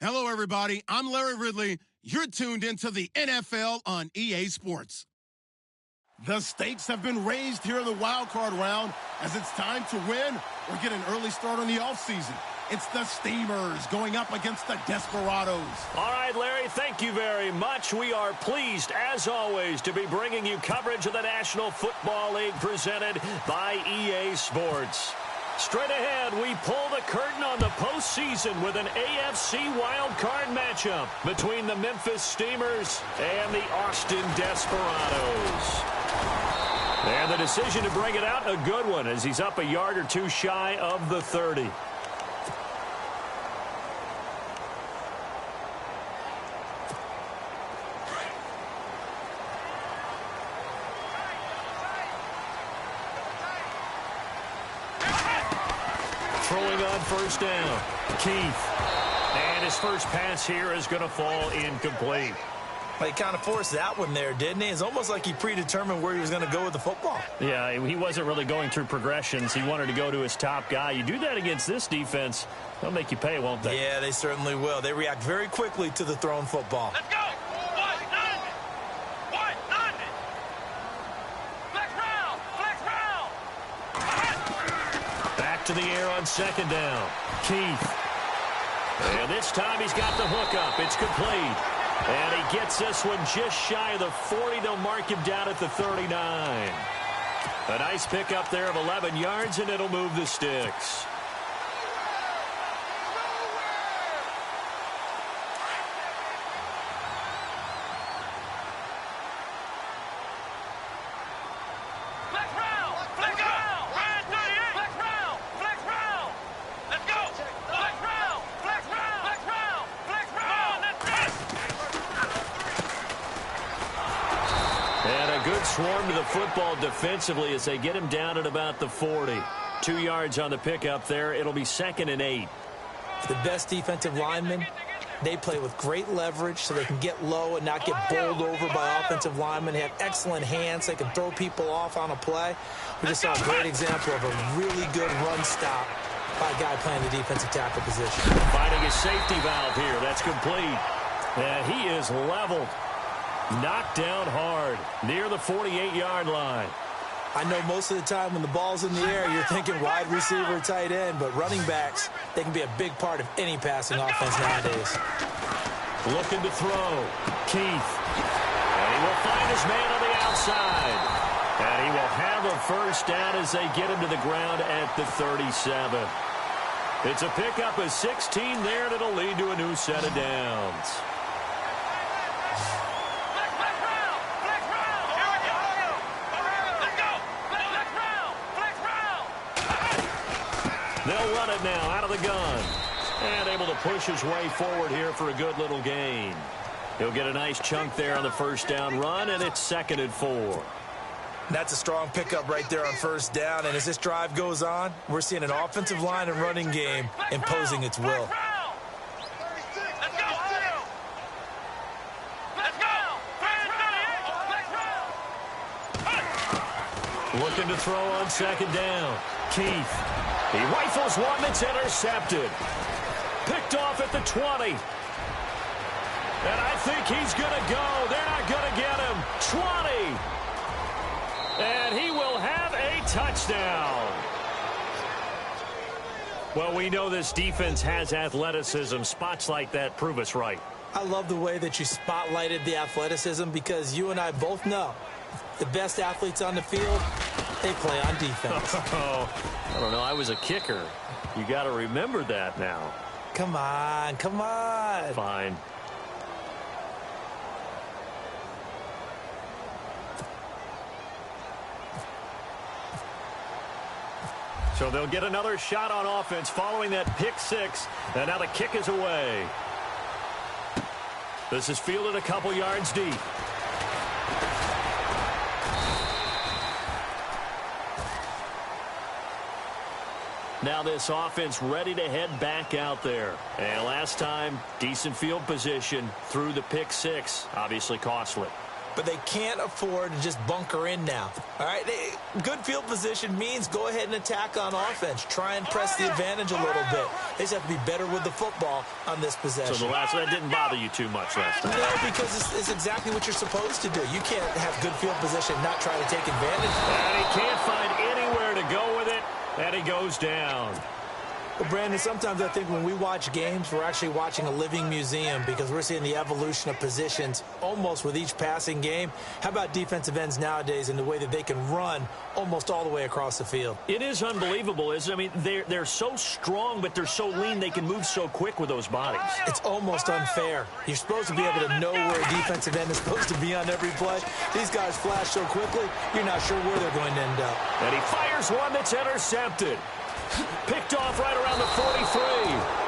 Hello, everybody. I'm Larry Ridley. You're tuned into the NFL on EA Sports. The stakes have been raised here in the wild card round as it's time to win or get an early start on the offseason. It's the Steamers going up against the Desperados. All right, Larry, thank you very much. We are pleased, as always, to be bringing you coverage of the National Football League presented by EA Sports. Straight ahead, we pull the curtain on the postseason with an AFC wildcard matchup between the Memphis Steamers and the Austin Desperados. And the decision to bring it out, a good one, as he's up a yard or two shy of the 30. Throwing on first down, Keith. And his first pass here is going to fall incomplete. Well, he kind of forced that one there, didn't he? It's almost like he predetermined where he was going to go with the football. Yeah, he wasn't really going through progressions. He wanted to go to his top guy. You do that against this defense, they'll make you pay, won't they? Yeah, they certainly will. They react very quickly to the thrown football. Let's go! To the air on second down. Keith. And this time he's got the hook up. It's complete. And he gets this one just shy of the 40. They'll mark him down at the 39. A nice pickup there of 11 yards, and it'll move the sticks. Swarm to the football defensively as they get him down at about the 40. 2 yards on the pickup there. It'll be 2nd and 8. The best defensive linemen, they play with great leverage so they can get low and not get bowled over by offensive linemen. They have excellent hands. They can throw people off on a play. We just saw a great example of a really good run stop by a guy playing the defensive tackle position. Finding a safety valve here. That's complete. And he is leveled. Knocked down hard near the 48-yard line. I know most of the time when the ball's in the air, you're thinking wide receiver, tight end, but running backs, they can be a big part of any passing offense nowadays. Looking to throw. Keith. And he will find his man on the outside. And he will have a first down as they get him to the ground at the 37. It's a pickup of 16 there, and it'll lead to a new set of downs. They'll run it now out of the gun. And able to push his way forward here for a good little gain. He'll get a nice chunk there on the first down run, and it's 2nd and 4. That's a strong pickup right there on first down. And as this drive goes on, we're seeing an offensive line and running game imposing its will. Looking to throw on second down. Keith. He rifles one that's intercepted. Picked off at the 20. And I think he's going to go. They're not going to get him. 20. And he will have a touchdown. Well, we know this defense has athleticism. Spots like that prove us right. I love the way that you spotlighted the athleticism because you and I both know the best athletes on the field, they play on defense. I don't know. I was a kicker. You got to remember that now. Come on. Come on. Fine. So they'll get another shot on offense following that pick six. And now the kick is away. This is fielded a couple yards deep. Now this offense ready to head back out there. And last time, decent field position through the pick six. Obviously costly. but they can't afford to just bunker in now. All right, good field position means go ahead and attack on offense. Try and press the advantage a little bit. They just have to be better with the football on this possession. So that didn't bother you too much last time? No, because it's exactly what you're supposed to do. You can't have good field position and not try to take advantage. And he can't find anywhere to go with it, and he goes down. Well, Brandon, sometimes I think when we watch games, we're actually watching a living museum because we're seeing the evolution of positions almost with each passing game. How about defensive ends nowadays and the way that they can run almost all the way across the field? It is unbelievable, isn't it? I mean, they're so strong, but they're so lean, they can move so quick with those bodies. It's almost unfair. You're supposed to be able to know where a defensive end is supposed to be on every play. These guys flash so quickly, you're not sure where they're going to end up. And he fires one that's intercepted. Picked off right around the 43.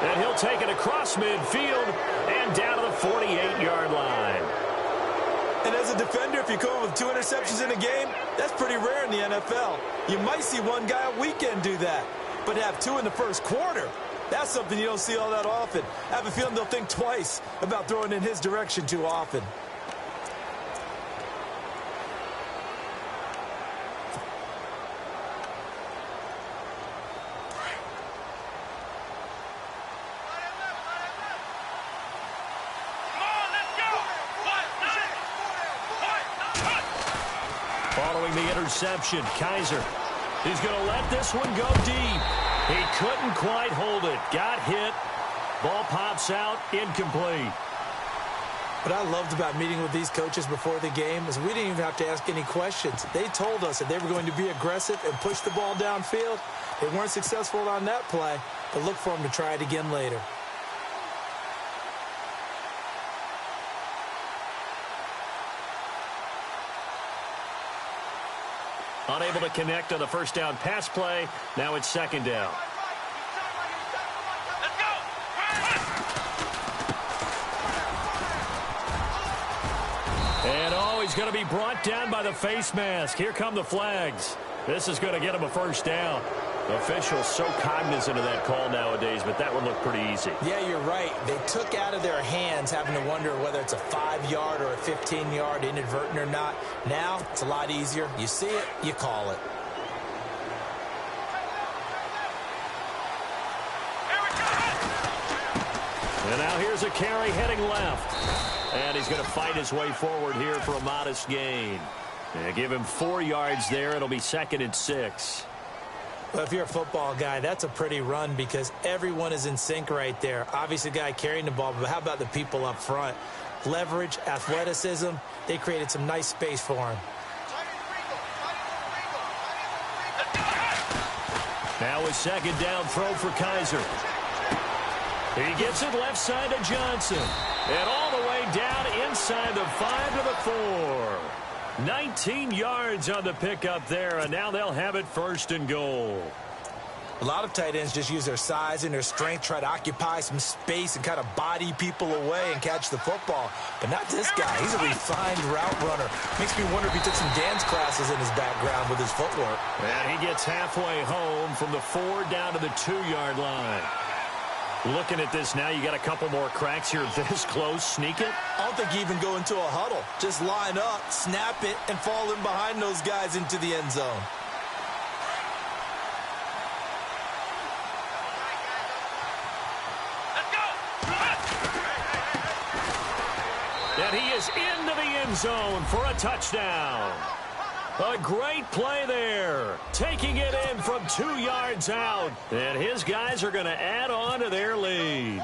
And he'll take it across midfield and down to the 48-yard line. And as a defender, if you come with 2 interceptions in a game, that's pretty rare in the NFL. You might see one guy a weekend do that. But to have 2 in the first quarter, that's something you don't see all that often. I have a feeling they'll think twice about throwing in his direction too often. Following the interception, Kaiser. He's going to let this one go deep. He couldn't quite hold it. Got hit. Ball pops out, incomplete. What I loved about meeting with these coaches before the game is we didn't even have to ask any questions. They told us that they were going to be aggressive and push the ball downfield. They weren't successful on that play, but look for them to try it again later. Unable to connect on the first down pass play. Now it's second down. And he's going to be brought down by the face mask. Here come the flags. This is going to get him a first down. Officials so cognizant of that call nowadays, but that would look pretty easy. Yeah, you're right. They took out of their hands having to wonder whether it's a 5-yard or a 15-yard inadvertent or not. Now, it's a lot easier. You see it, you call it. And now here's a carry heading left. And he's going to fight his way forward here for a modest gain. And give him 4 yards there. It'll be 2nd and 6. Well, if you're a football guy, that's a pretty run because everyone is in sync right there. Obviously, the guy carrying the ball, but how about the people up front? Leverage, athleticism, they created some nice space for him. Now a second down throw for Kaiser. He gets it left side to Johnson. And all the way down inside the 5 to the 4. 19 yards on the pickup there, and now they'll have it 1st and goal. A lot of tight ends just use their size and their strength, try to occupy some space and kind of body people away and catch the football. But not this guy. He's a refined route runner. Makes me wonder if he took some dance classes in his background with his footwork. And he gets halfway home from the 4 down to the 2-yard line. Looking at this now, you got a couple more cracks here this close. Sneak it? I don't think you even go into a huddle. Just line up, snap it, and fall in behind those guys into the end zone. And he is into the end zone for a touchdown. A great play there. Taking it in from 2 yards out. And his guys are going to add on to their lead.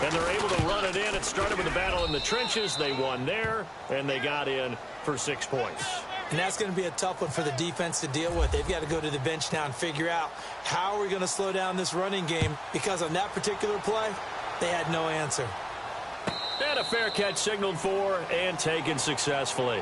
And they're able to run it in. It started with a battle in the trenches. They won there, and they got in for 6 points. And that's going to be a tough one for the defense to deal with. They've got to go to the bench now and figure out how are we going to slow down this running game, because on that particular play, they had no answer. And a fair catch signaled for and taken successfully.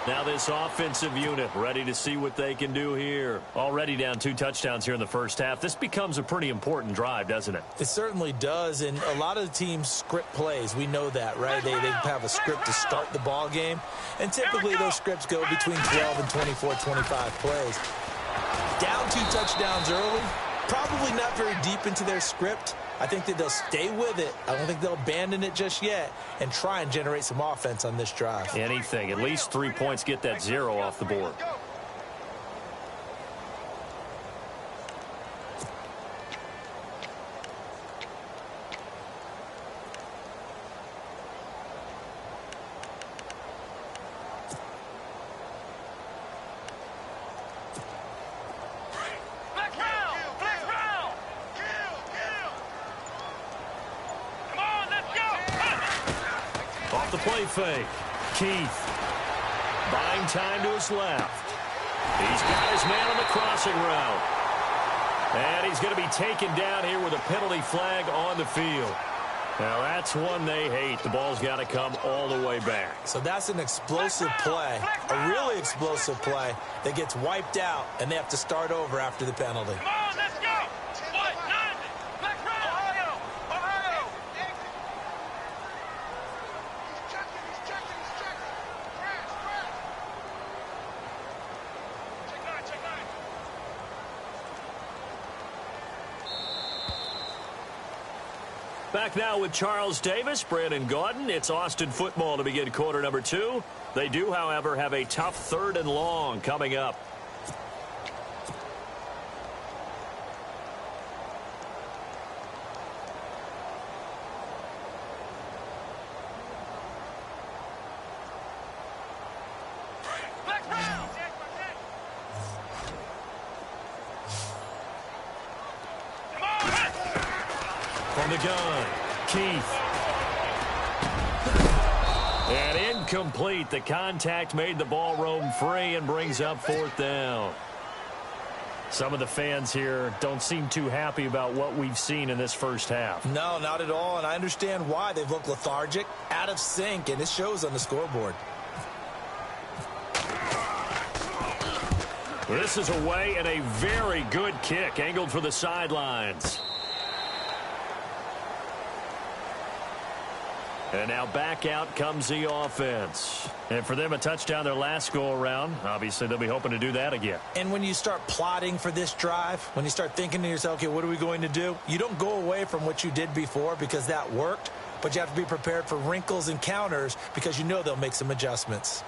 Now this offensive unit ready to see what they can do here. Already down 2 touchdowns here in the first half. This becomes a pretty important drive, doesn't it? It certainly does, and a lot of the teams script plays. We know that, right? They have a script to start the ball game, and typically those scripts go between 12 and 24, 25 plays. Down 2 touchdowns early, probably not very deep into their script, I think that they'll stay with it. I don't think they'll abandon it just yet and try and generate some offense on this drive. Anything. At least 3 points, get that 0 off the board. Off the play fake. Keith. Buying time to his left. He's got his man on the crossing route. And he's going to be taken down here with a penalty flag on the field. Now, that's one they hate. The ball's got to come all the way back. So that's an explosive play, a really explosive play that gets wiped out, and they have to start over after the penalty. Come on, let's go! Back now with Charles Davis, Brandon Gaudin. It's Austin football to begin quarter number 2. They do, however, have a tough 3rd and long coming up. From the gun, Keith. And incomplete. The contact made the ball roam free and brings up 4th down. Some of the fans here don't seem too happy about what we've seen in this first half. No, not at all, and I understand why. They've looked lethargic, out of sync, and it shows on the scoreboard. This is away and a very good kick, angled for the sidelines. And now back out comes the offense. And for them, a touchdown their last go-around. Obviously, they'll be hoping to do that again. And when you start plotting for this drive, when you start thinking to yourself, okay, what are we going to do? You don't go away from what you did before because that worked, but you have to be prepared for wrinkles and counters because you know they'll make some adjustments.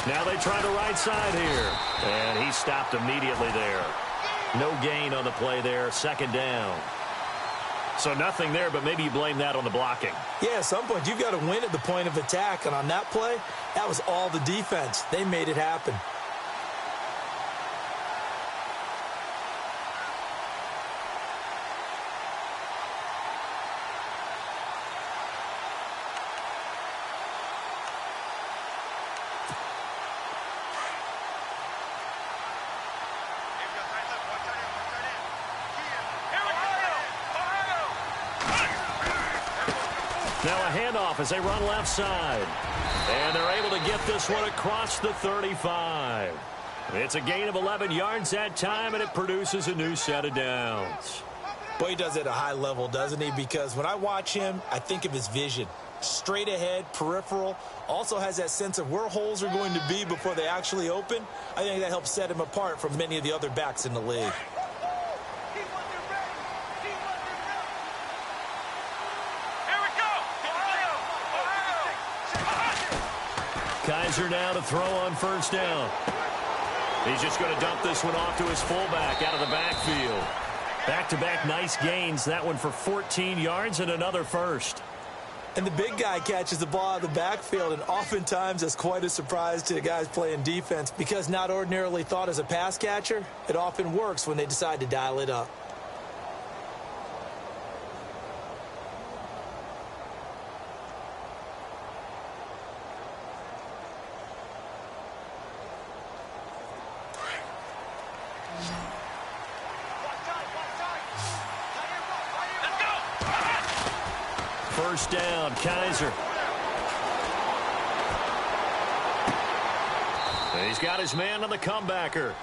Now they try the right side here. And he stopped immediately there. No gain on the play there. 2nd down. So nothing there, but maybe you blame that on the blocking. Yeah, at some point you've got to win at the point of attack. And on that play, that was all the defense. They made it happen. Now a handoff as they run left side. And they're able to get this one across the 35. It's a gain of 11 yards that time, and it produces a new set of downs. Boy, he does it at a high level, doesn't he? Because when I watch him, I think of his vision. Straight ahead, peripheral. Also has that sense of where holes are going to be before they actually open. I think that helps set him apart from many of the other backs in the league. Kaiser now to throw on 1st down. He's just going to dump this one off to his fullback out of the backfield. Back-to-back nice gains. That one for 14 yards and another first. And the big guy catches the ball out of the backfield, and oftentimes that's quite a surprise to the guys playing defense because not ordinarily thought as a pass catcher, it often works when they decide to dial it up. First down, Kaiser. He's got his man on the comebacker.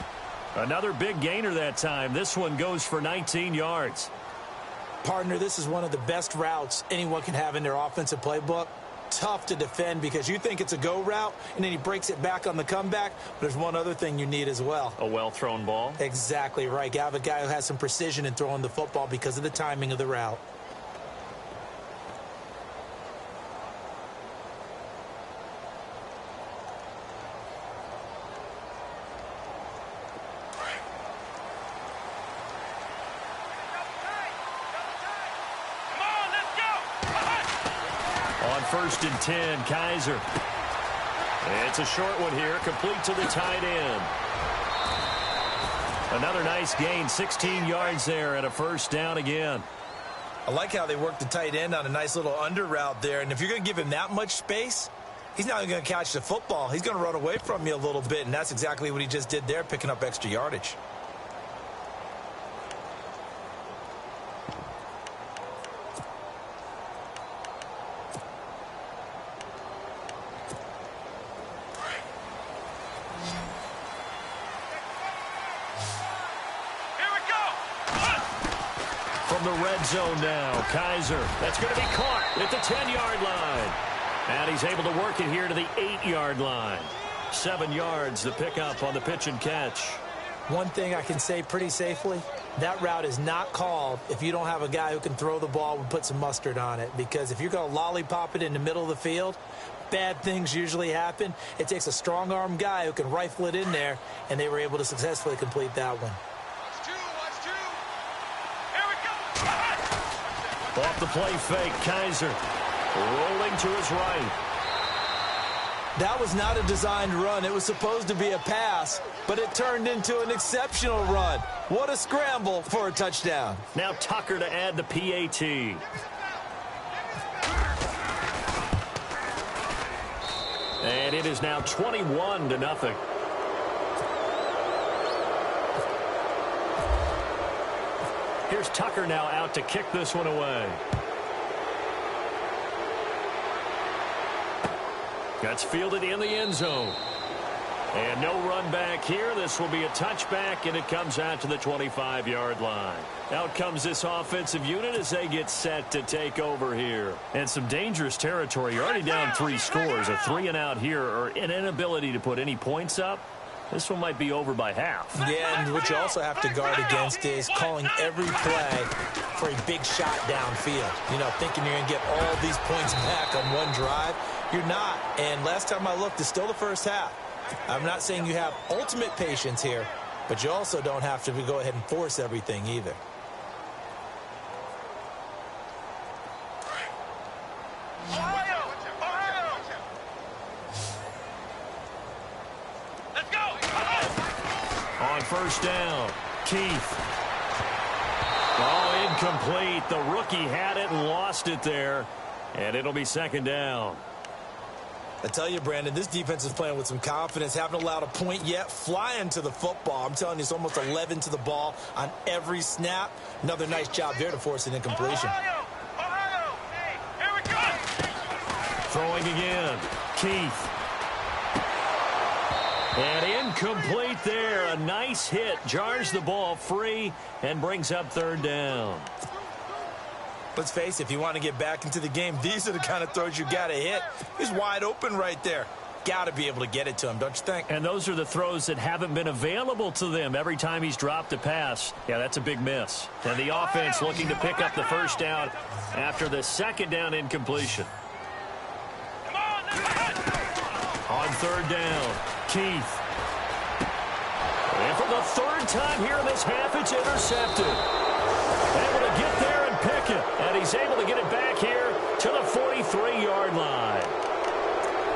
Another big gainer that time. This one goes for 19 yards. Partner, this is one of the best routes anyone can have in their offensive playbook. Tough to defend because you think it's a go route, and then he breaks it back on the comeback. But there's one other thing you need as well. A well-thrown ball? Exactly right. You have a guy who has some precision in throwing the football because of the timing of the route. First and 10, Kaiser. It's a short one here, complete to the tight end. Another nice gain, 16 yards there and a first down again. I like how they worked the tight end on a nice little under route there. And if you're going to give him that much space, he's not going to catch the football. He's going to run away from you a little bit, and that's exactly what he just did there, picking up extra yardage. The red zone now. Kaiser. That's going to be caught at the 10-yard line. And he's able to work it here to the 8-yard line. 7 yards, the pickup on the pitch and catch. One thing I can say pretty safely, that route is not called if you don't have a guy who can throw the ball and put some mustard on it. Because if you're going to lollipop it in the middle of the field, bad things usually happen. It takes a strong-arm guy who can rifle it in there, and they were able to successfully complete that one. Off the play fake, Kaiser rolling to his right. That was not a designed run. It was supposed to be a pass, but it turned into an exceptional run. What a scramble for a touchdown. Now Tucker to add the PAT. And it is now 21-0. Here's Tucker now out to kick this one away. That's fielded in the end zone. And no run back here. This will be a touchback, and it comes out to the 25-yard line. Out comes this offensive unit as they get set to take over here. And some dangerous territory. You're already down 3 scores. A 3-and-out here, or an inability to put any points up. This one might be over by half. Yeah, and what you also have to guard against is calling every play for a big shot downfield. You know, thinking you're going to get all these points back on one drive. You're not. And last time I looked, it's still the first half. I'm not saying you have ultimate patience here, but you also don't have to go ahead and force everything either. First down, Keith. Oh, incomplete. The rookie had it and lost it there, and it'll be second down. I tell you, Brandon, this defense is playing with some confidence. Haven't allowed a point yet. Flying to the football. I'm telling you, it's almost 11 to the ball on every snap. Another nice job there to force an incompletion. Ohio. Hey, here we go. Throwing again, Keith. And incomplete there. A nice hit. Jars the ball free and brings up third down. Let's face it, if you want to get back into the game, these are the kind of throws you got to hit. He's wide open right there. Got to be able to get it to him, don't you think? And those are the throws that haven't been available to them every time he's dropped a pass. Yeah, that's a big miss. And the offense looking to pick up the first down after the second down incompletion. On third down, Keith. And for the third time here in this half, it's intercepted. Able to get there and pick it. And he's able to get it back here to the 43-yard line.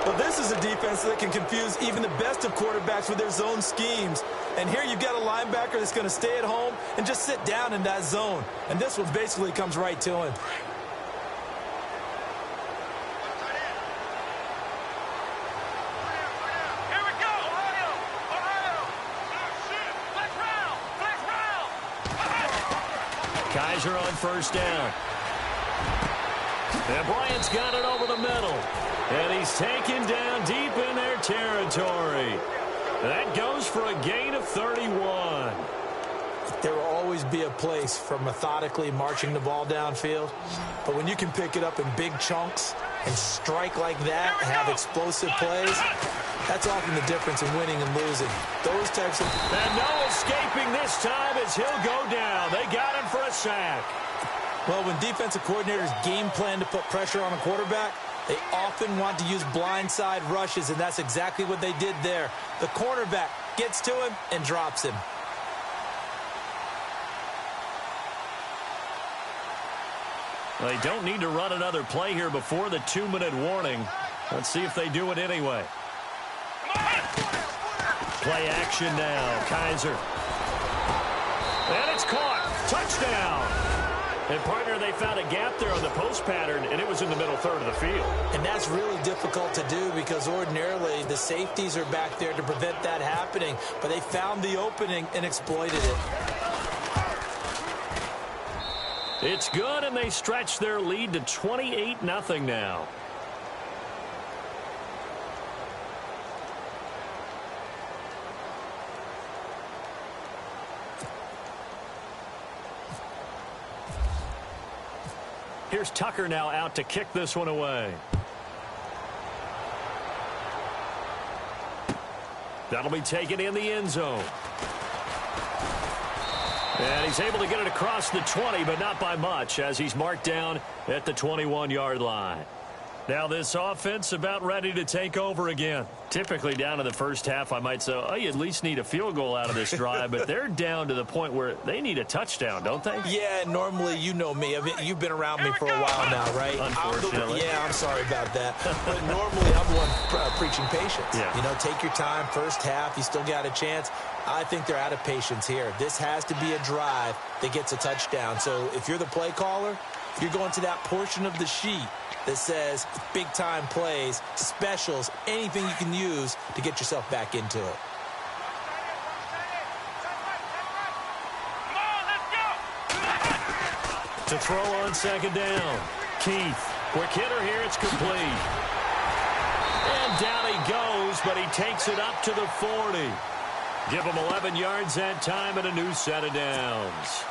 Well, this is a defense that can confuse even the best of quarterbacks with their zone schemes. And here you've got a linebacker that's going to stay at home and just sit down in that zone. And this one basically comes right to him. Kaiser on first down. And Bryant's got it over the middle. And he's taken down deep in their territory. That goes for a gain of 31. There will always be a place for methodically marching the ball downfield. But when you can pick it up in big chunks and strike like that and have explosive plays, that's often the difference in winning and losing. Those types of... And no escaping this time as he'll go down. They got him for a sack. Well, when defensive coordinators game plan to put pressure on a quarterback, they often want to use blindside rushes, and that's exactly what they did there. The cornerback gets to him and drops him. They don't need to run another play here before the 2-minute warning. Let's see if they do it anyway. Play action now. Kaiser. And it's caught. Touchdown. And, partner, they found a gap there on the post pattern, and it was in the middle third of the field. And that's really difficult to do because ordinarily the safeties are back there to prevent that happening. But they found the opening and exploited it. It's good, and they stretch their lead to 28-0 now. Here's Tucker now out to kick this one away. That'll be taken in the end zone. And he's able to get it across the 20, but not by much, as he's marked down at the 21-yard line. Now this offense about ready to take over again. Typically down in the first half, I might say, oh, you at least need a field goal out of this drive, but they're down to the point where they need a touchdown, don't they? Yeah, normally, you know me. I mean, you've been around me for a while now, right? Unfortunately. I'm sorry about that. But normally, I'm the one preaching patience. Yeah. You know, take your time. First half, you still got a chance. I think they're out of patience here. This has to be a drive that gets a touchdown. So if you're the play caller, you're going to that portion of the sheet that says big-time plays, specials, anything you can use to get yourself back into it. To throw on second down. Keith, quick hitter here, it's complete. And down he goes, but he takes it up to the 40. Give him 11 yards that time and a new set of downs.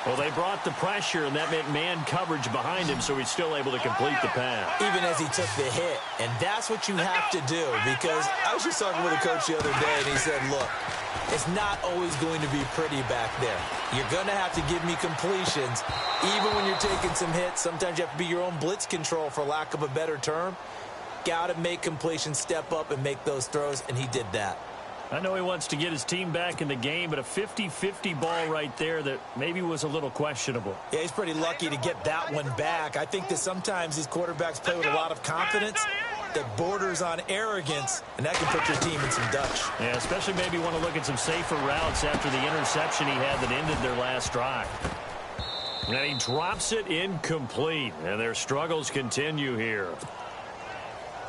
Well, they brought the pressure, and that meant man coverage behind him, so he's still able to complete the pass. Even as he took the hit. And that's what you have to do, because I was just talking with a coach the other day, and he said, look, it's not always going to be pretty back there. You're going to have to give me completions. Even when you're taking some hits, sometimes you have to be your own blitz control, for lack of a better term. Got to make completions, step up, and make those throws, and he did that. I know he wants to get his team back in the game, but a 50-50 ball right there that maybe was a little questionable. Yeah, he's pretty lucky to get that one back. I think that sometimes these quarterbacks play with a lot of confidence that borders on arrogance, and that can put your team in some Dutch. Yeah, especially maybe want to look at some safer routes after the interception he had that ended their last drive. And he drops it incomplete, and their struggles continue here.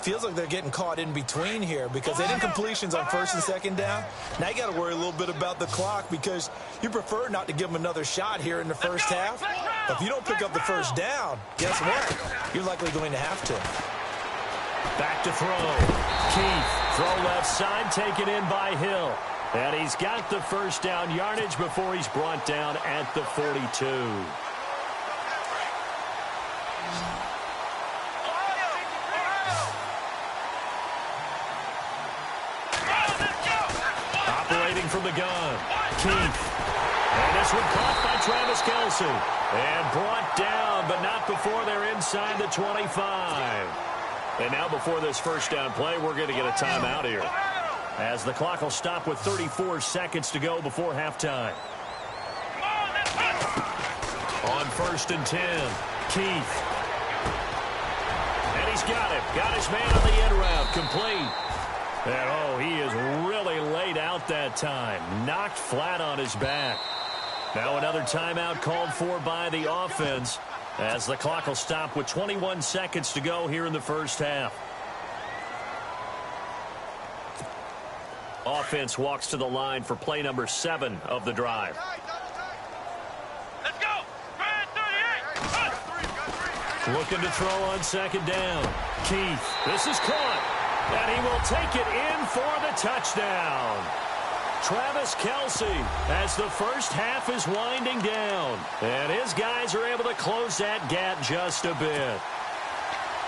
Feels like they're getting caught in between here because they did completions on first and second down. Now you got to worry a little bit about the clock because you prefer not to give them another shot here in the first half. But if you don't pick up the first down, guess what? You're likely going to have to. Back to throw. Keith, throw left side, taken in by Hill. And he's got the first down yardage before he's brought down at the 42. From the gun, Keith. And this one caught by Travis Kelce. And brought down, but not before they're inside the 25. And now before this first down play, we're going to get a timeout here, as the clock will stop with 34 seconds to go before halftime. On first and 10, Keith. And he's got him. Got his man on the end route. Complete. And, oh, he is really laid out that time. Knocked flat on his back. Now another timeout called for by the offense, as the clock will stop with 21 seconds to go here in the first half. Offense walks to the line for play number 7 of the drive. Let's go. 38. Looking to throw on second down. Keith, this is caught. And he will take it in for the touchdown. Travis Kelce, as the first half is winding down. And his guys are able to close that gap just a bit.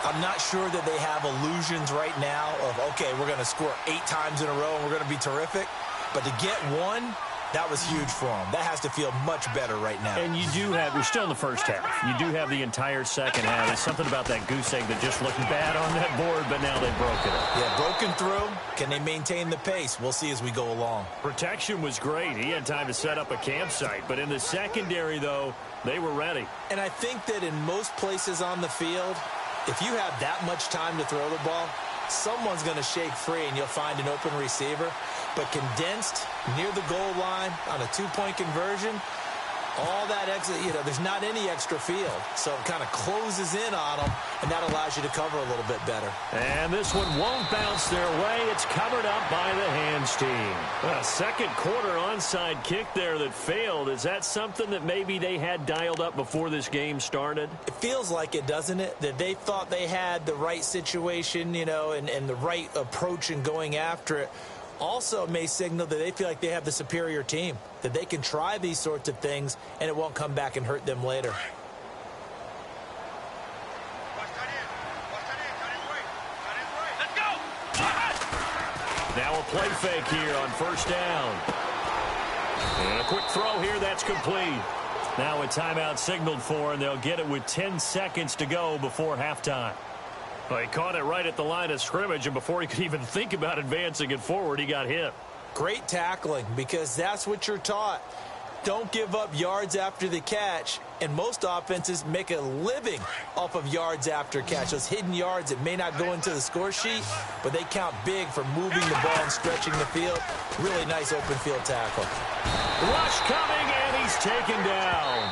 I'm not sure that they have illusions right now of, okay, we're going to score 8 times in a row and we're going to be terrific. But to get one, that was huge for them. That has to feel much better right now. And you're still in the first half. You do have the entire second half. There's something about that goose egg that just looked bad on that board, but now they've broken it. Yeah, broken through. Can they maintain the pace? We'll see as we go along. Protection was great. He had time to set up a campsite. But in the secondary, though, they were ready. And I think that in most places on the field, if you have that much time to throw the ball, someone's going to shake free and you'll find an open receiver. But condensed near the goal line on a 2-point conversion, all that extra, there's not any extra field. So it kind of closes in on them, and that allows you to cover a little bit better. And this one won't bounce their way. It's covered up by the hands team. A second quarter onside kick there that failed. Is that something that maybe they had dialed up before this game started? It feels like it, doesn't it? That they thought they had the right situation, and the right approach in going after it. Also may signal that they feel like they have the superior team, that they can try these sorts of things and it won't come back and hurt them later. Let's go! Now a play fake here on first down. And a quick throw here, that's complete. Now a timeout signaled for, and they'll get it with 10 seconds to go before halftime. Well, he caught it right at the line of scrimmage, and before he could even think about advancing it forward, he got hit. Great tackling, because that's what you're taught. Don't give up yards after the catch, and most offenses make a living off of yards after catch. Those hidden yards that may not go into the score sheet, but they count big for moving the ball and stretching the field. Really nice open field tackle. Rush coming, and he's taken down.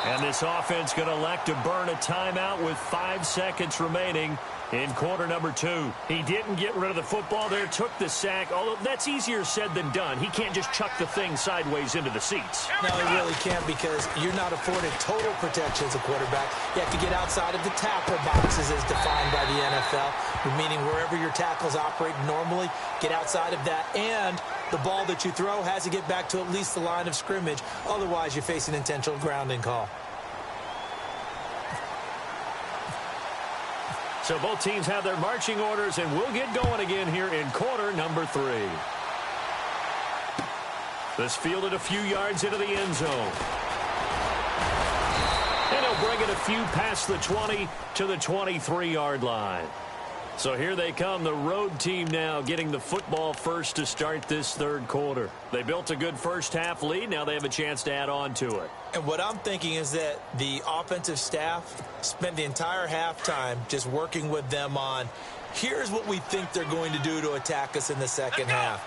And this offense going to elect to burn a timeout with 5 seconds remaining in quarter number 2. He didn't get rid of the football there, took the sack, although that's easier said than done. He can't just chuck the thing sideways into the seats. No, he really can't, because you're not afforded total protection as a quarterback. You have to get outside of the tackle boxes as defined by the NFL, meaning wherever your tackles operate normally, get outside of that, and the ball that you throw has to get back to at least the line of scrimmage. Otherwise, you face an intentional grounding call. So both teams have their marching orders, and we'll get going again here in quarter number 3. This fielded a few yards into the end zone. And he'll bring it a few past the 20 to the 23-yard line. So here they come, the road team now getting the football first to start this third quarter. They built a good first half lead. Now they have a chance to add on to it. And what I'm thinking is that the offensive staff spent the entire halftime just working with them on, here's what we think they're going to do to attack us in the second half.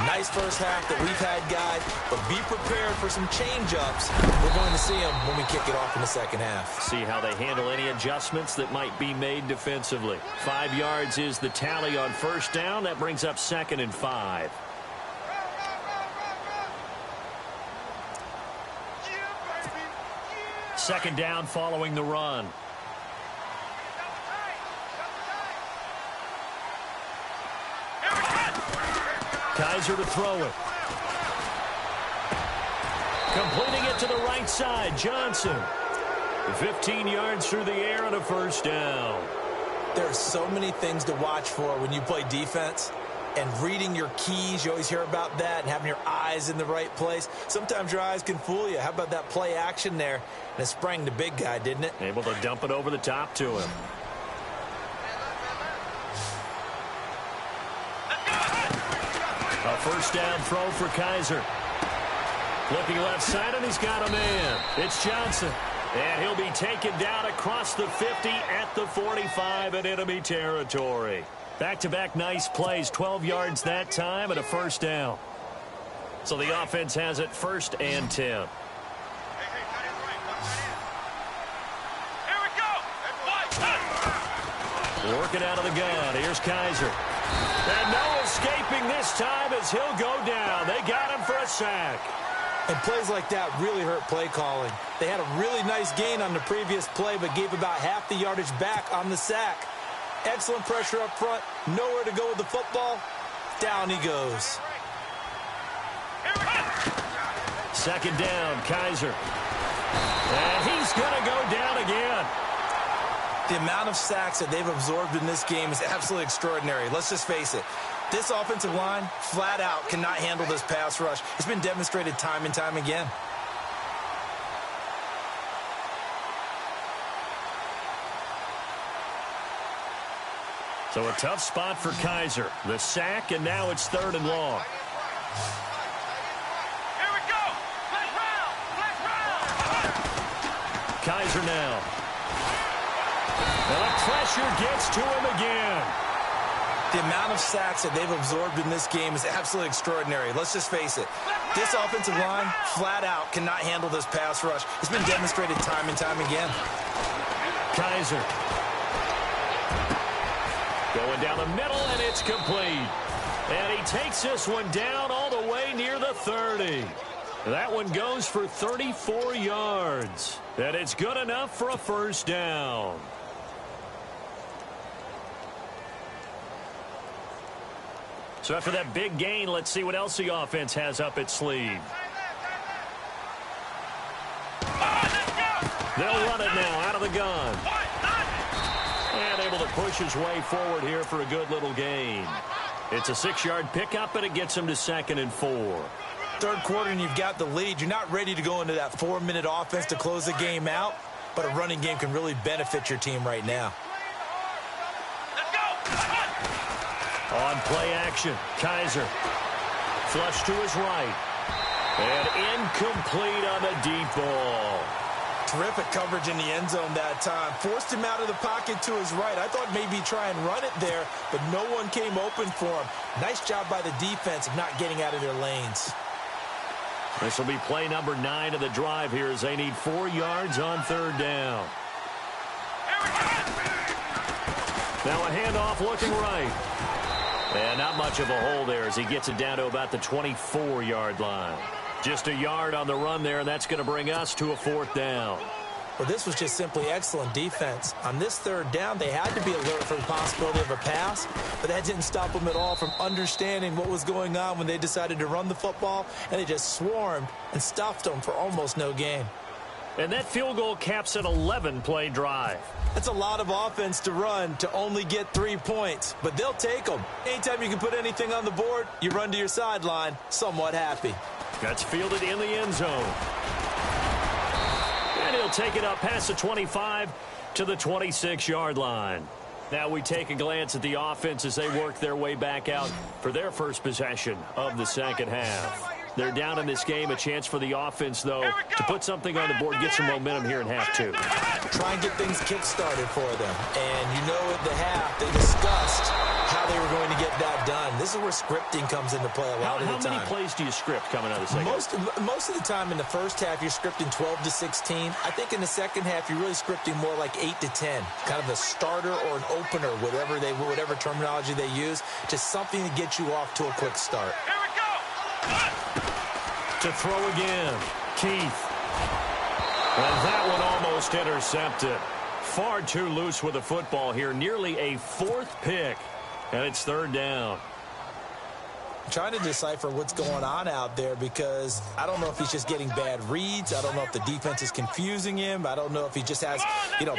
Nice first half that we've had, guys, but be prepared for some change-ups. We're going to see them when we kick it off in the second half. See how they handle any adjustments that might be made defensively. 5 yards is the tally on first down. That brings up 2nd and 5. Second down following the run. Kaiser to throw it. Completing it to the right side, Johnson. 15 yards through the air and a first down. There are so many things to watch for when you play defense. And reading your keys, you always hear about that, and having your eyes in the right place. Sometimes your eyes can fool you. How about that play action there? And it sprang the big guy, didn't it? Able to dump it over the top to him. A first down throw for Kaiser. Looking left side, and he's got a man. It's Johnson. And he'll be taken down across the 50 at the 45 in enemy territory. Back-to-back nice plays, 12 yards that time, and a first down. So the offense has it 1st and 10. Here we go. Working out of the gun. Here's Kaiser. And no escaping this time as he'll go down. They got him for a sack. And plays like that really hurt play calling. They had a really nice gain on the previous play, but gave about half the yardage back on the sack. Excellent pressure up front. Nowhere to go with the football. Down he goes. second down, Kaiser. And he's going to go down again. The amount of sacks that they've absorbed in this game is absolutely extraordinary. Let's just face it. This offensive line, flat out, cannot handle this pass rush. It's been demonstrated time and time again. So a tough spot for Kaiser. The sack, and now it's 3rd and long. Here we go. Flash round. Kaiser now. And the pressure gets to him again. The amount of sacks that they've absorbed in this game is absolutely extraordinary. Let's just face it. This offensive line, flat out, cannot handle this pass rush. It's been demonstrated time and time again. Kaiser. Going down the middle, and it's complete. And he takes this one down all the way near the 30. That one goes for 34 yards. And it's good enough for a first down. So after that big gain, let's see what else the offense has up its sleeve. They'll run it now out of the gun. And able to push his way forward here for a good little gain. It's a 6-yard pickup, and it gets him to 2nd and 4. Third quarter, and you've got the lead. You're not ready to go into that 4-minute offense to close the game out, but a running game can really benefit your team right now. On play action, Kaiser. Flush to his right. And incomplete on the deep ball. Terrific coverage in the end zone that time. Forced him out of the pocket to his right. I thought maybe try and run it there, but no one came open for him. Nice job by the defense of not getting out of their lanes. This will be play number 9 of the drive here as they need 4 yards on 3rd down. Now a handoff looking right. And not much of a hole there as he gets it down to about the 24-yard line. Just a yard on the run there, and that's going to bring us to a 4th down. Well, this was just simply excellent defense. On this 3rd down, they had to be alert for the possibility of a pass, but that didn't stop them at all from understanding what was going on when they decided to run the football, and they just swarmed and stuffed them for almost no gain. And that field goal caps an 11-play drive. That's a lot of offense to run to only get 3 points, but they'll take them. Anytime you can put anything on the board, you run to your sideline, somewhat happy. That's fielded in the end zone. And he'll take it up past the 25 to the 26-yard line. Now we take a glance at the offense as they work their way back out for their first possession of the second half. They're down in this game. A chance for the offense, though, to put something on the board, get some momentum here in half 2. Try and get things kick-started for them. And you know at the half they discussed how they were going to get that done. This is where scripting comes into play a lot of the time. How many plays do you script coming out of the second? Most of the time in the first half, you're scripting 12 to 16. I think in the second half, you're really scripting more like 8 to 10. Kind of a starter or an opener, whatever terminology they use. Just something to get you off to a quick start. Here we go. To throw again, Keith. And that one almost intercepted. Far too loose with the football here. Nearly a 4th pick. And it's 3rd down. I'm trying to decipher what's going on out there because I don't know if he's just getting bad reads. I don't know if the defense is confusing him. I don't know if he just has,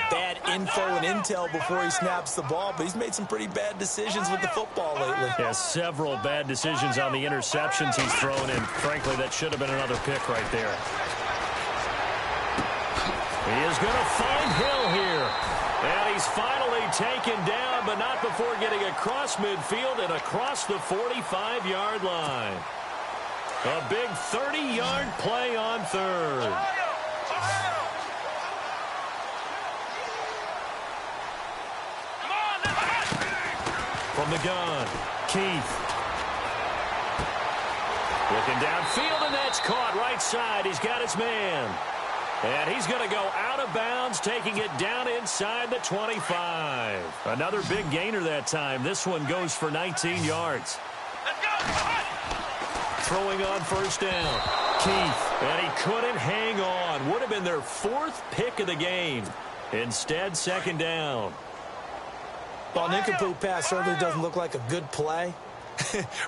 bad info and intel before he snaps the ball. But he's made some pretty bad decisions with the football lately. Yeah, several bad decisions on the interceptions he's thrown in. Frankly, that should have been another pick right there. He is going to find Hill here. And he's finally taken down, but not before getting across midfield and across the 45-yard line. A big 30-yard play on 3rd. From the gun, Keith. Looking downfield, and that's caught right side. He's got his man. And he's going to go out of bounds, taking it down inside the 25. Another big gainer that time. This one goes for 19 yards. Let's go. Throwing on first down. Keith. And he couldn't hang on. Would have been their 4th pick of the game. Instead, 2nd down. Well, an incomplete pass certainly doesn't look like a good play.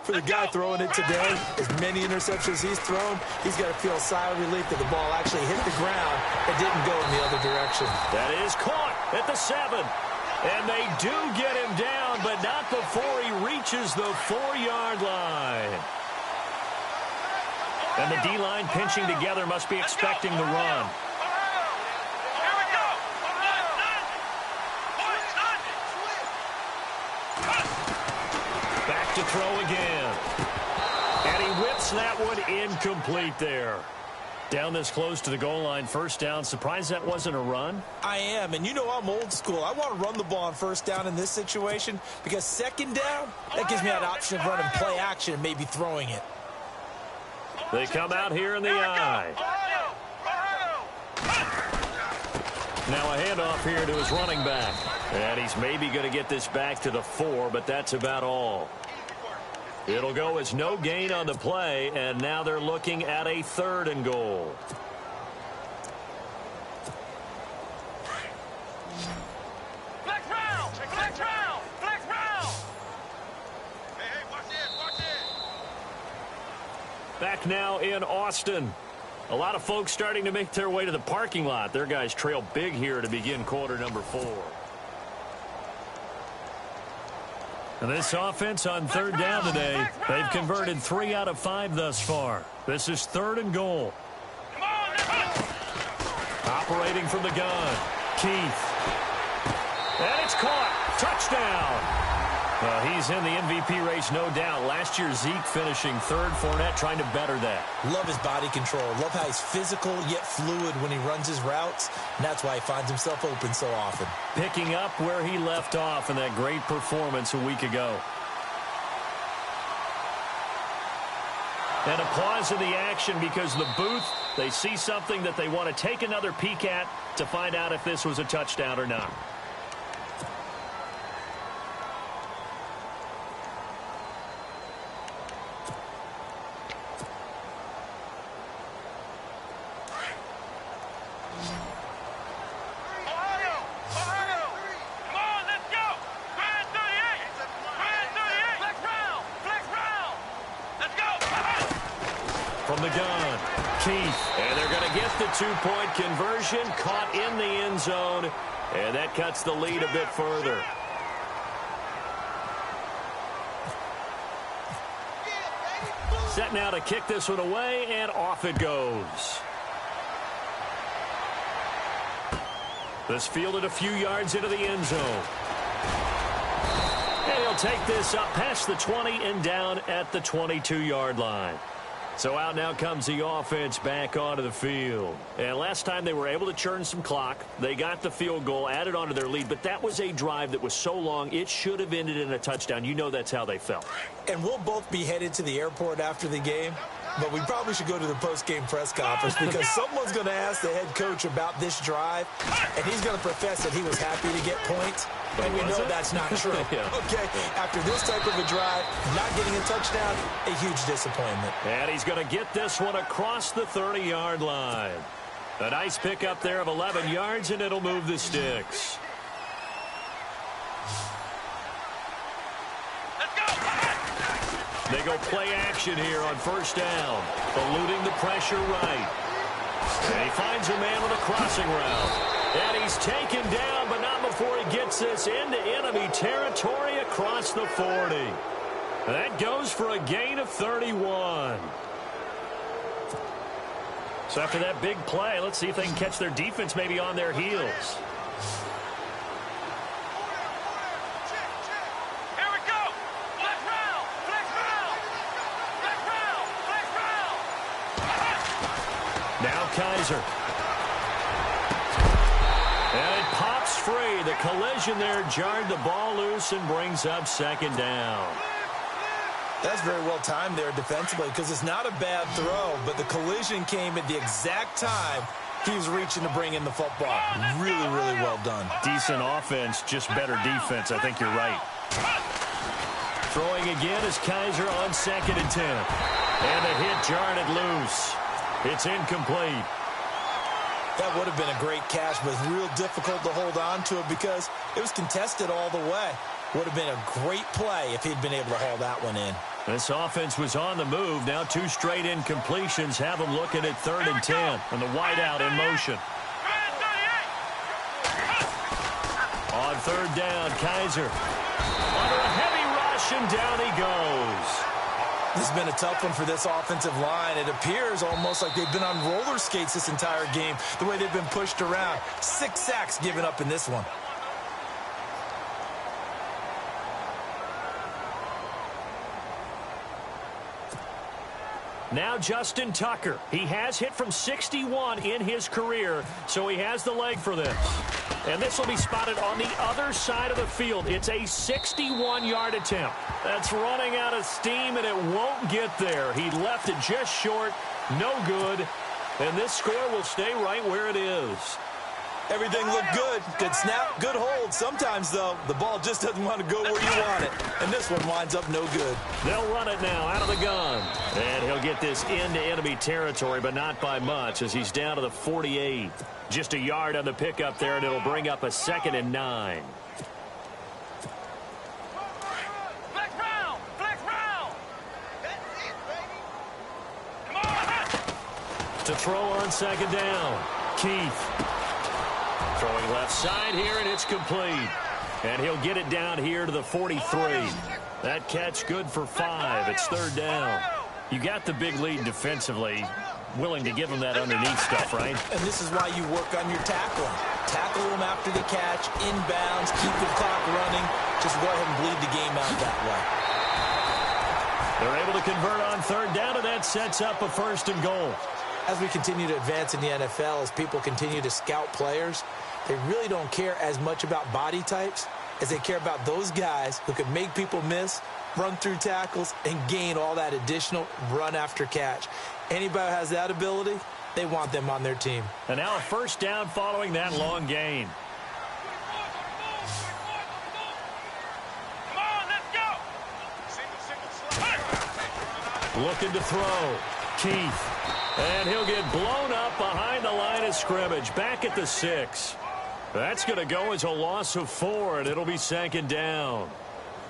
For the guy throwing it today, as many interceptions he's thrown, he's got to feel a sigh of relief that the ball actually hit the ground and didn't go in the other direction. That is caught at the 7. And they do get him down, but not before he reaches the 4-yard line. And the D-line pinching together must be expecting the run. Back to throw again. And he whips that one incomplete there. Down this close to the goal line, first down. Surprised that wasn't a run? I am, and you know I'm old school. I want to run the ball on first down in this situation because second down, that gives me that option of running play action and maybe throwing it. They come out here in the eye. Now a handoff here to his running back. And he's maybe going to get this back to the 4, but that's about all. It'll go as no gain on the play, and now they're looking at a 3rd and goal. Flex round! Flex round! Flex round! Hey, watch it! Back now in Austin. A lot of folks starting to make their way to the parking lot. Their guys trail big here to begin quarter number 4. And this offense on 3rd down today, they've converted 3 out of 5 thus far. This is 3rd and goal. Operating from the gun, Keith. And it's caught. Touchdown. He's in the MVP race, no doubt. Last year, Zeke finishing 3rd. Fournette trying to better that. Love his body control. Love how he's physical yet fluid when he runs his routes. And that's why he finds himself open so often. Picking up where he left off in that great performance a week ago. And a pause in the action because the booth, they see something that they want to take another peek at to find out if this was a touchdown or not. From the gun, Keith. And they're going to get the 2-point conversion, caught in the end zone, and that cuts the lead a bit further. Set now to kick this one away, and off it goes. This fielded a few yards into the end zone. And he'll take this up past the 20 and down at the 22-yard line. So out now comes the offense back onto the field. And last time they were able to churn some clock. They got the field goal, added onto their lead. But that was a drive that was so long, it should have ended in a touchdown. You know that's how they felt. And we'll both be headed to the airport after the game. But we probably should go to the post-game press conference because someone's going to ask the head coach about this drive, and he's going to profess that he was happy to get points, and we know that's not true. Yeah. Okay, after this type of a drive, not getting a touchdown, a huge disappointment. And he's going to get this one across the 30-yard line. A nice pickup there of 11 yards, and it'll move the sticks. They go play action here on first down. Eluding the pressure right. And he finds a man with a crossing route. And he's taken down, but not before he gets this into enemy territory across the 40. That goes for a gain of 31. So after that big play, let's see if they can catch their defense maybe on their heels. Now Kaiser. And it pops free. The collision there jarred the ball loose and brings up second down. That's very well timed there defensively because it's not a bad throw, but the collision came at the exact time he was reaching to bring in the football. Really, really well done. Decent offense, just better defense. I think you're right. Throwing again is Kaiser on 2nd and 10. And the hit jarred it loose. It's incomplete. That would have been a great catch, but it's real difficult to hold on to it because it was contested all the way. Would have been a great play if he'd been able to haul that one in. This offense was on the move. Now 2 straight incompletions have them looking at 3rd and 10. And the wideout in motion. On 3rd down, Kaiser. Under a heavy rush, and down he goes. This has been a tough one for this offensive line. It appears almost like they've been on roller skates this entire game, the way they've been pushed around. 6 sacks given up in this one. Now Justin Tucker. He has hit from 61 in his career, so he has the leg for this. And this will be spotted on the other side of the field. It's a 61-yard attempt. That's running out of steam, and it won't get there. He left it just short. No good. And this score will stay right where it is. Everything looked good. Good snap, good hold. Sometimes, though, the ball just doesn't want to go where you want it. And this one winds up no good. They'll run it now out of the gun. And he'll get this into enemy territory, but not by much, as he's down to the 48. Just a yard on the pickup there, and it'll bring up a 2nd and 9. Flex round! Flex round! That's it, baby! Come on! To throw on 2nd down. Keith. Throwing left side here, and it's complete. And he'll get it down here to the 43. That catch good for 5. It's 3rd down. You got the big lead defensively. Willing to give him that underneath stuff, right? And this is why you work on your tackling. Tackle them after the catch, inbounds, keep the clock running. Just go ahead and bleed the game out that way. They're able to convert on 3rd down, and that sets up a 1st and goal. As we continue to advance in the NFL, as people continue to scout players, they really don't care as much about body types as they care about those guys who can make people miss, run through tackles, and gain all that additional run after catch. Anybody who has that ability, they want them on their team. And now a 1st down following that long gain. Come on, let's go! Looking to throw. Keith. And he'll get blown up behind the line of scrimmage. Back at the 6. That's going to go as a loss of 4, and it'll be 2nd down.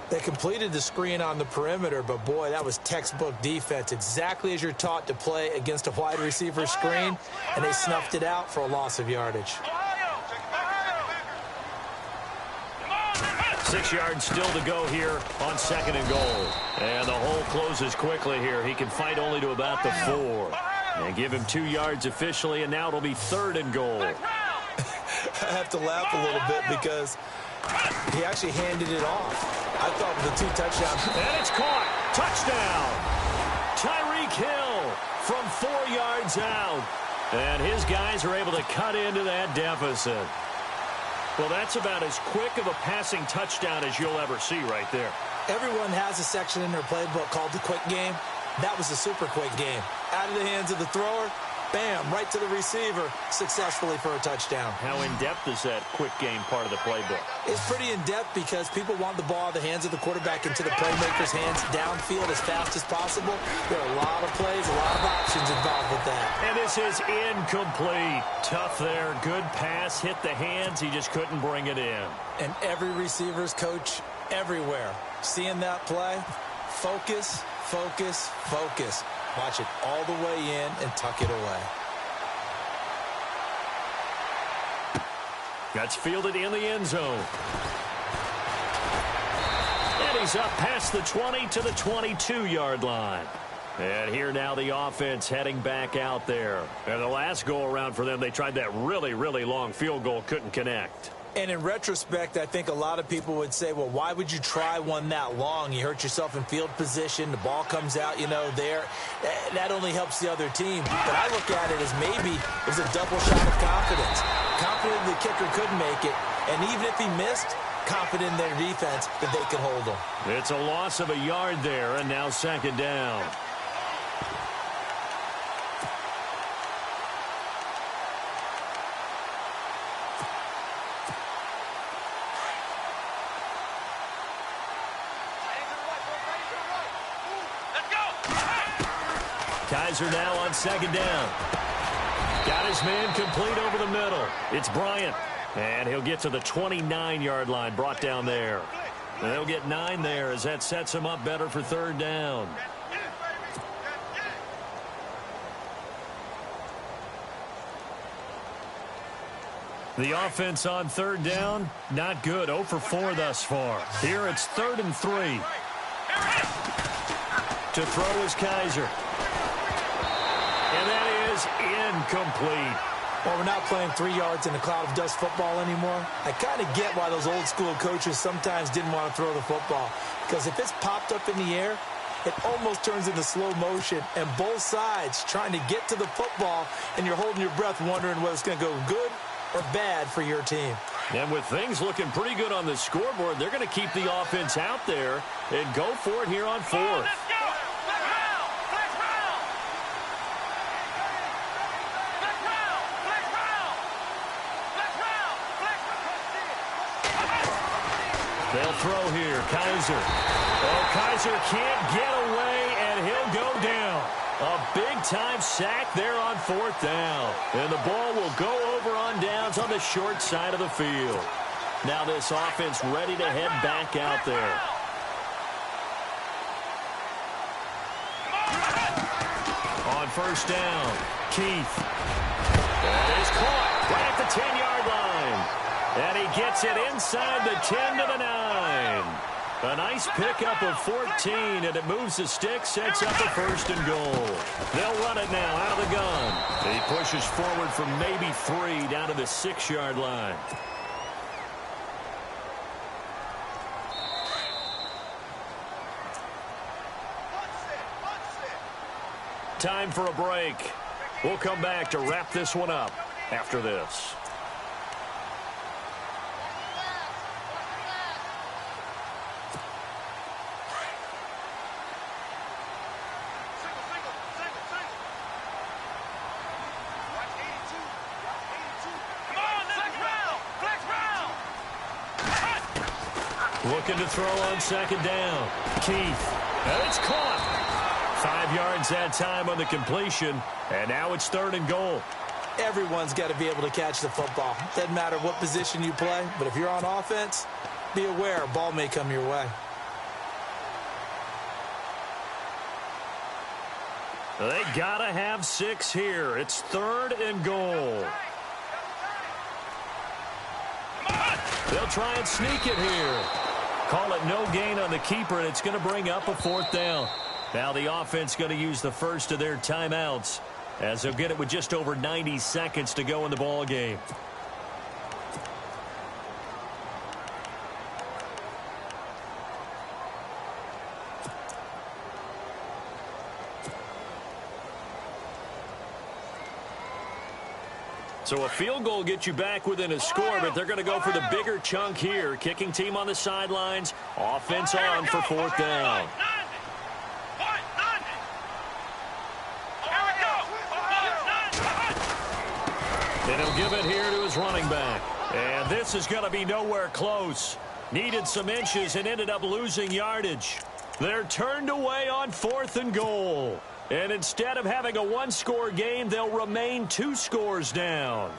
They completed the screen on the perimeter, but, boy, that was textbook defense. Exactly as you're taught to play against a wide receiver screen, and they snuffed it out for a loss of yardage. 6 yards still to go here on 2nd and goal. And the hole closes quickly here. He can fight only to about the 4. And give him 2 yards officially, and now it'll be 3rd and goal. I have to laugh a little bit because he actually handed it off. I thought with the 2 touchdowns. And it's caught. Touchdown. Tyreek Hill from 4 yards out. And his guys are able to cut into that deficit. Well, that's about as quick of a passing touchdown as you'll ever see right there. Everyone has a section in their playbook called the quick game. That was a super quick game. Out of the hands of the thrower, bam, right to the receiver, successfully for a touchdown. How in-depth is that quick game part of the playbook? It's pretty in-depth because people want the ball out of the hands of the quarterback into the playmaker's hands downfield as fast as possible. There are a lot of plays, a lot of options involved with that. And this is incomplete. Tough there. Good pass. Hit the hands. He just couldn't bring it in. And every receiver's coach everywhere, seeing that play, focus, focus, focus. Watch it all the way in and tuck it away. That's fielded in the end zone. And he's up past the 20 to the 22-yard line. And here now the offense heading back out there. And the last go-around for them, they tried that really, really long field goal, couldn't connect. And in retrospect, I think a lot of people would say, well, why would you try one that long? You hurt yourself in field position. The ball comes out, there. That only helps the other team. But I look at it as maybe it was a double shot of confidence. Confident the kicker could make it. And even if he missed, confident in their defense that they could hold him. It's a loss of a yard there, and now 2nd down. Kaiser now on 2nd down. Got his man complete over the middle. It's Bryant. And he'll get to the 29-yard line, brought down there. They'll get 9 there as that sets them up better for third down. The offense on third down, not good. 0 for 4 thus far. Here it's 3rd and 3. To throw is Kaiser. And that is incomplete. Well, we're not playing 3 yards in a cloud of dust football anymore. I kind of get why those old school coaches sometimes didn't want to throw the football. Because if it's popped up in the air, it almost turns into slow motion. And both sides trying to get to the football, and you're holding your breath wondering whether it's going to go good or bad for your team. And with things looking pretty good on the scoreboard, they're going to keep the offense out there and go for it here on 4th. They'll throw here. Kaiser. Oh, Kaiser can't get away, and he'll go down. A big-time sack there on 4th down. And the ball will go over on downs on the short side of the field. Now this offense ready to head back out there. On 1st down, Keith. That is caught right at the 10-yard line. And he gets it inside the 10 to the 9. A nice pickup of 14, and it moves the stick, sets up a 1st and goal. They'll run it now out of the gun. He pushes forward for maybe 3 down to the 6-yard line. Time for a break. We'll come back to wrap this one up after this. Looking to throw on 2nd down. Keith. And it's caught. 5 yards that time on the completion. And now it's 3rd and goal. Everyone's got to be able to catch the football. Doesn't matter what position you play, but if you're on offense, be aware a ball may come your way. They got to have 6 here. It's 3rd and goal. They'll try and sneak it here. Call it no gain on the keeper, and it's going to bring up a 4th down. Now the offense going to use the first of their timeouts as they'll get it with just over 90 seconds to go in the ball game. So a field goal gets you back within a score, but they're going to go for the bigger chunk here. Kicking team on the sidelines. Offense on for 4th down. And he'll give it here to his running back. And this is going to be nowhere close. Needed some inches and ended up losing yardage. They're turned away on 4th and goal. And instead of having a 1-score game, they'll remain 2 scores down.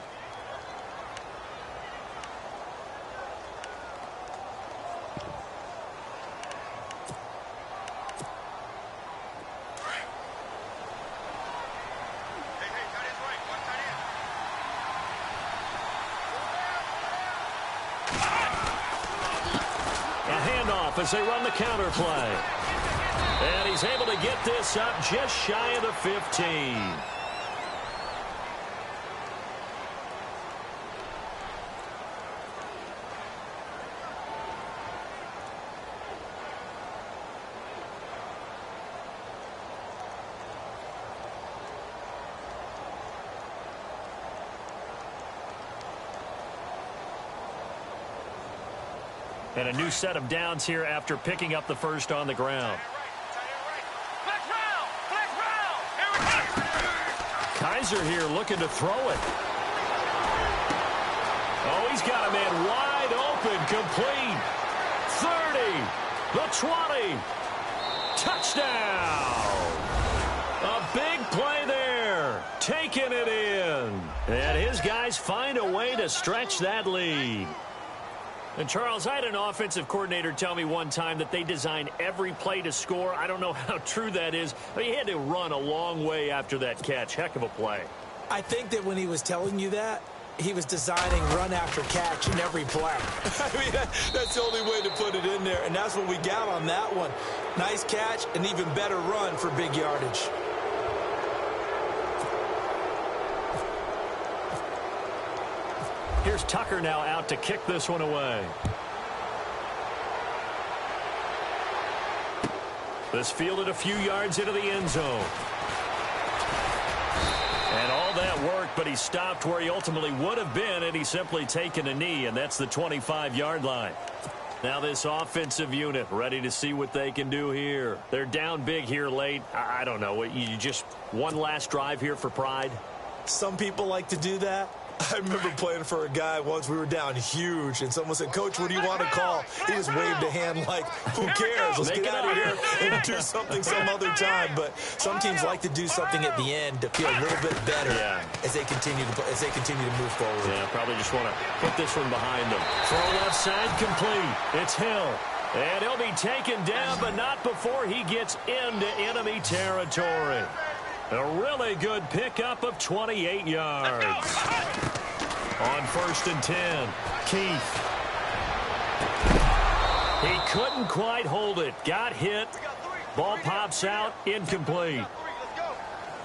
A handoff as they run the counter play. And he's able to get this up just shy of the 15. And a new set of downs here after picking up the first on the ground. Kaiser here looking to throw it. Oh, he's got a man wide open, complete. 30, the 20. Touchdown. A big play there. Taking it in. And his guys find a way to stretch that lead. And, Charles, I had an offensive coordinator tell me one time that they design every play to score. I don't know how true that is, but he had to run a long way after that catch. Heck of a play. I think that when he was telling you that, he was designing run after catch in every play. I mean, that's the only way to put it in there, and that's what we got on that one. Nice catch, an even better run for big yardage. Here's Tucker now out to kick this one away. This fielded a few yards into the end zone. And all that worked, but he stopped where he ultimately would have been had he simply taken a knee, and that's the 25-yard line. Now this offensive unit ready to see what they can do here. They're down big here late. I don't know. You just one last drive here for pride? Some people like to do that. I remember playing for a guy once. We were down huge, and someone said, "Coach, what do you want to call?" He just waved a hand like, "Who cares? Let's get out of here and do something some other time." But some teams like to do something at the end to feel a little bit better as they continue to move forward. Yeah, probably just want to put this one behind them. Throw left side complete. It's Hill. And he'll be taken down, but not before he gets into enemy territory. A really good pickup of 28 yards. On 1st and 10, Keith. He couldn't quite hold it. Got hit. Ball pops out. Incomplete.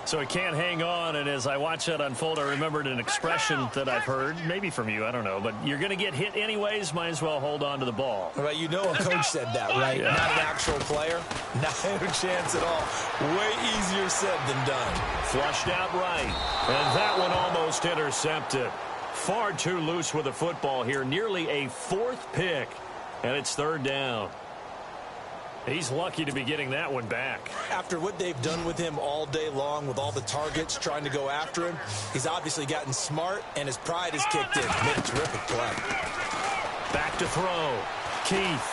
So he can't hang on, and as I watch that unfold, I remembered an expression that I've heard, maybe from you, I don't know, but you're going to get hit anyways, might as well hold on to the ball. Right, you know a coach said that, right? Yeah. Not an actual player. Not a chance at all. Way easier said than done. Flushed out right, and that one almost intercepted. Far too loose with the football here, nearly a 4th pick, and it's 3rd down. He's lucky to be getting that one back. After what they've done with him all day long with all the targets trying to go after him, he's obviously gotten smart, and his pride has kicked in. Made a terrific play. Back to throw. Keith.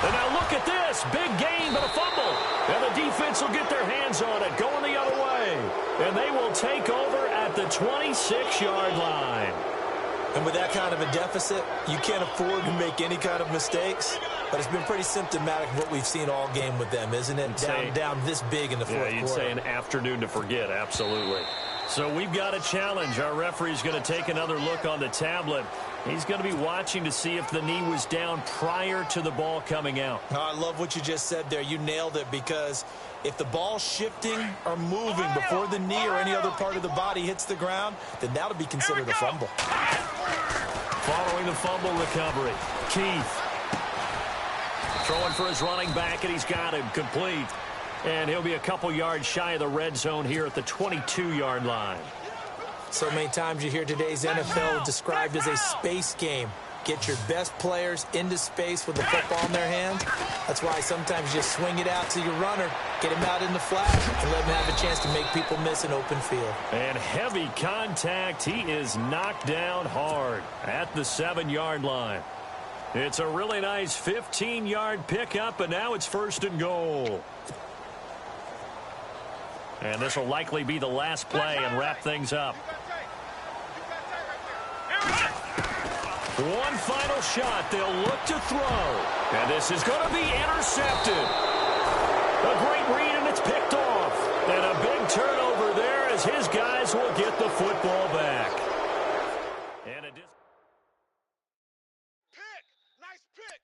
And now look at this. Big gain, but a fumble. And the defense will get their hands on it, going the other way. And they will take over at the 26-yard line. And with that kind of a deficit, you can't afford to make any kind of mistakes. But it's been pretty symptomatic of what we've seen all game with them, isn't it? Down this big in the fourth quarter. Yeah, you'd say an afternoon to forget, absolutely. So we've got a challenge. Our referee's going to take another look on the tablet. He's going to be watching to see if the knee was down prior to the ball coming out. Oh, I love what you just said there. You nailed it, because if the ball's shifting or moving before the knee or any other part of the body hits the ground, then that'll be considered a fumble. Following the fumble recovery, Keith. Throwing for his running back, and he's got him complete. And he'll be a couple yards shy of the red zone here at the 22-yard line. So many times you hear today's NFL described as a space game. Get your best players into space with the football in their hands. That's why sometimes you swing it out to your runner, get him out in the flat, and let him have a chance to make people miss an open field. And heavy contact. He is knocked down hard at the 7-yard line. It's a really nice 15-yard pickup, and now it's 1st and goal. And this will likely be the last play and wrap things up. One final shot. They'll look to throw. And this is going to be intercepted. A great read, and it's picked off. And a big turnover there as his guys will get the football back. And a pick. Nice pick.